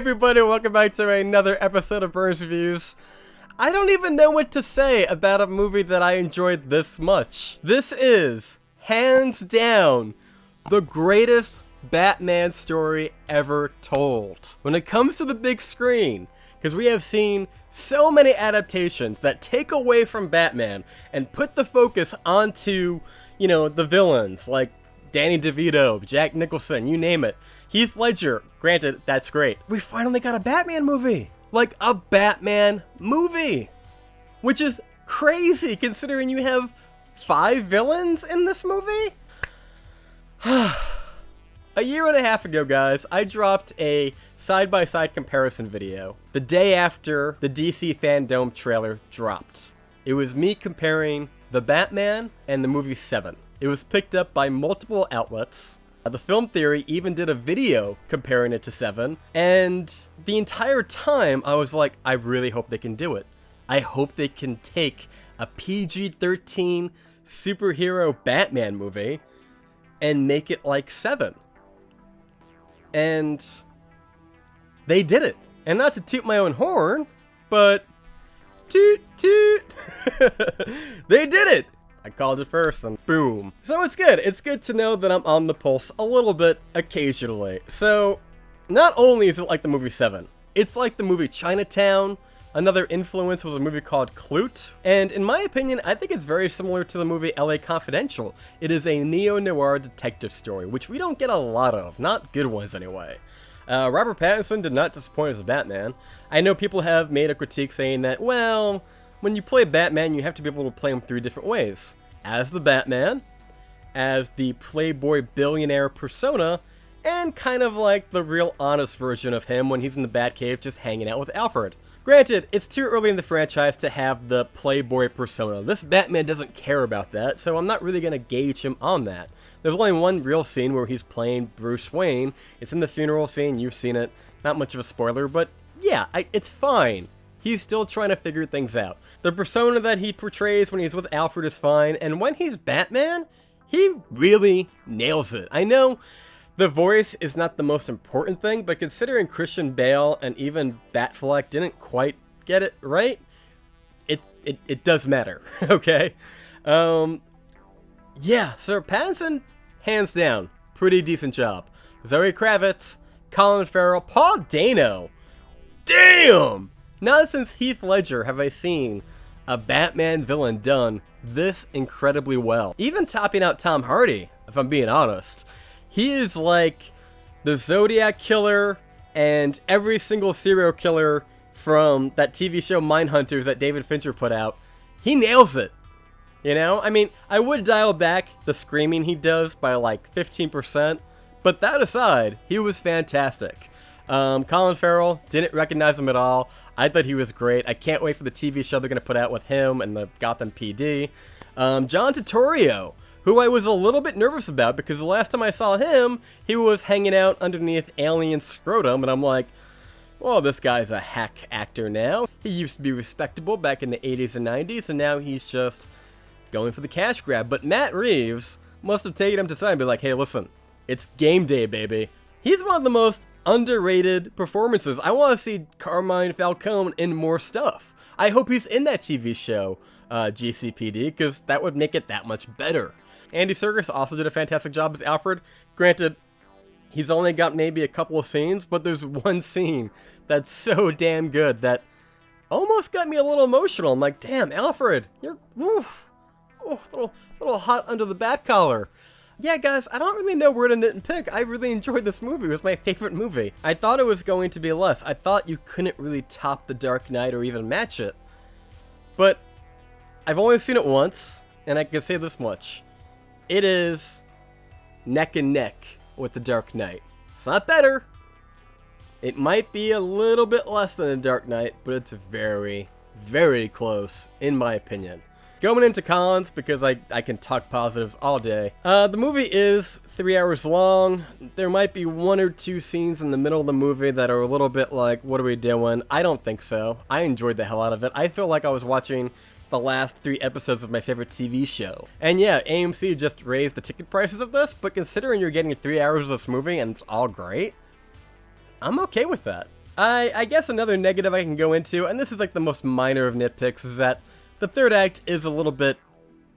everybody, welcome back to another episode of Burns Reviews. I don't even know what to say about a movie that I enjoyed this much. This is, hands down, the greatest Batman story ever told. When it comes to the big screen, because we have seen so many adaptations that take away from Batman and put the focus onto, you know, the villains, like Danny DeVito, Jack Nicholson, you name it. Heath Ledger, granted, that's great. We finally got a Batman movie. Like, a Batman movie. Which is crazy, considering you have 5 villains in this movie? A year and a half ago, guys, I dropped a side-by-side comparison video the day after the DC Fandom trailer dropped. It was me comparing The Batman and the movie Seven. It was picked up by multiple outlets. The Film Theory even did a video comparing it to Seven, and the entire time I was like, I really hope they can do it. I hope they can take a PG-13 superhero Batman movie and make it like Seven. And they did it. And not to toot my own horn, but toot toot. They did it! I called it first and boom. So it's good. It's good to know that I'm on the pulse a little bit occasionally. So not only is it like the movie Seven, it's like the movie Chinatown. Another influence was a movie called Clute. And in my opinion, I think it's very similar to the movie LA Confidential. It is a neo-noir detective story, which we don't get a lot of. Not good ones anyway. Robert Pattinson did not disappoint as Batman. I know people have made a critique saying that, well, when you play Batman, you have to be able to play him 3 different ways. As the Batman, as the playboy billionaire persona, and kind of like the real honest version of him when he's in the Batcave just hanging out with Alfred. Granted, it's too early in the franchise to have the playboy persona. This Batman doesn't care about that, so I'm not really going to gauge him on that. There's only one real scene where he's playing Bruce Wayne. It's in the funeral scene, you've seen it. Not much of a spoiler, but yeah, it's fine. He's still trying to figure things out. The persona that he portrays when he's with Alfred is fine, and when he's Batman, he really nails it. I know the voice is not the most important thing, but considering Christian Bale and even Batfleck didn't quite get it right, it does matter, okay? Yeah, so Pattinson, hands down, pretty decent job. Zoë Kravitz, Colin Farrell, Paul Dano. Damn! Not since Heath Ledger have I seen a Batman villain done this incredibly well. Even topping out Tom Hardy, if I'm being honest. He is like the Zodiac Killer and every single serial killer from that TV show Mindhunters that David Fincher put out. He nails it. You know? I mean, I would dial back the screaming he does by like 15%, but that aside, he was fantastic. Colin Farrell, didn't recognize him at all. I thought he was great. I can't wait for the TV show they're going to put out with him and the Gotham PD. John Turturro, who I was a little bit nervous about because the last time I saw him, he was hanging out underneath Alien Scrotum, and I'm like, well, this guy's a hack actor now. He used to be respectable back in the 80s and 90s, and now he's just going for the cash grab. But Matt Reeves must have taken him to side and be like, hey, listen, it's game day, baby. He's one of the most underrated performances. I want to see Carmine Falcone in more stuff. I hope he's in that TV show, GCPD, because that would make it that much better. Andy Serkis also did a fantastic job as Alfred. Granted, he's only got maybe a couple of scenes, but there's one scene that's so damn good that almost got me a little emotional. I'm like, damn, Alfred, you're a little hot under the bat collar. Yeah, guys, I don't really know where to nitpick. I really enjoyed this movie. It was my favorite movie. I thought it was going to be less. I thought you couldn't really top The Dark Knight or even match it. But I've only seen it once, and I can say this much. It is neck and neck with The Dark Knight. It's not better. It might be a little bit less than The Dark Knight, but it's very, very close, in my opinion. Going into cons, because I can talk positives all day. The movie is 3 hours long. There might be 1 or 2 scenes in the middle of the movie that are a little bit like, what are we doing? I don't think so. I enjoyed the hell out of it. I feel like I was watching the last 3 episodes of my favorite TV show. And yeah, AMC just raised the ticket prices of this, but considering you're getting 3 hours of this movie and it's all great, I'm okay with that. I guess another negative I can go into, and this is like the most minor of nitpicks, is that the third act is a little bit,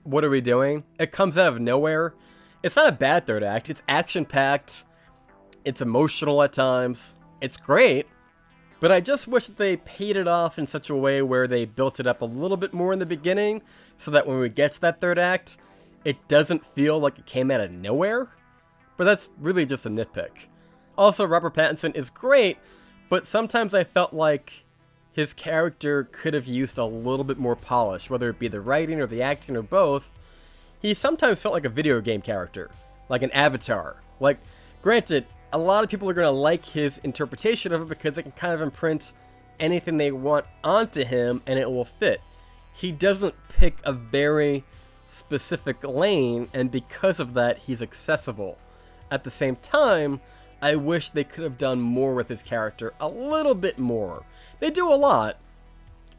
what are we doing? It comes out of nowhere. It's not a bad third act. It's action-packed. It's emotional at times. It's great. But I just wish that they paid it off in such a way where they built it up a little bit more in the beginning, so that when we get to that third act, it doesn't feel like it came out of nowhere. But that's really just a nitpick. Also, Robert Pattinson is great, but sometimes I felt like his character could have used a little bit more polish, whether it be the writing or the acting or both. He sometimes felt like a video game character, like an avatar. Like, granted, a lot of people are going to like his interpretation of it because it can kind of imprint anything they want onto him and it will fit. He doesn't pick a very specific lane, and because of that, he's accessible. At the same time, I wish they could have done more with his character, a little bit more. They do a lot,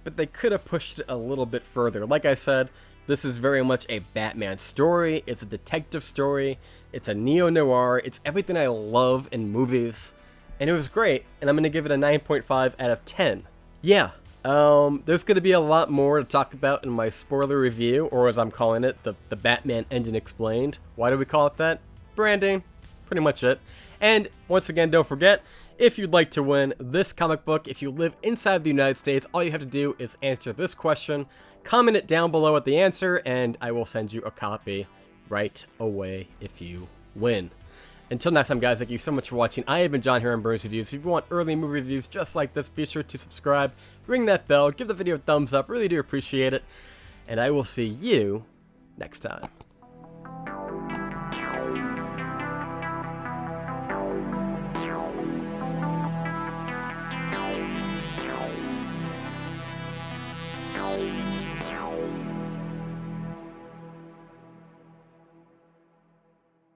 but they could have pushed it a little bit further. Like I said, this is very much a Batman story. It's a detective story. It's a neo-noir. It's everything I love in movies. And it was great, and I'm going to give it a 9.5 out of 10. Yeah, there's going to be a lot more to talk about in my spoiler review, or as I'm calling it, the Batman Engine Explained. Why do we call it that? Branding. Pretty much it. And once again, don't forget, if you'd like to win this comic book, if you live inside the United States, all you have to do is answer this question, comment it down below at the answer, and I will send you a copy right away if you win. Until next time, guys, thank you so much for watching. I have been John here on Burns Reviews. If you want early movie reviews just like this, be sure to subscribe, ring that bell, give the video a thumbs up, really do appreciate it, and I will see you next time.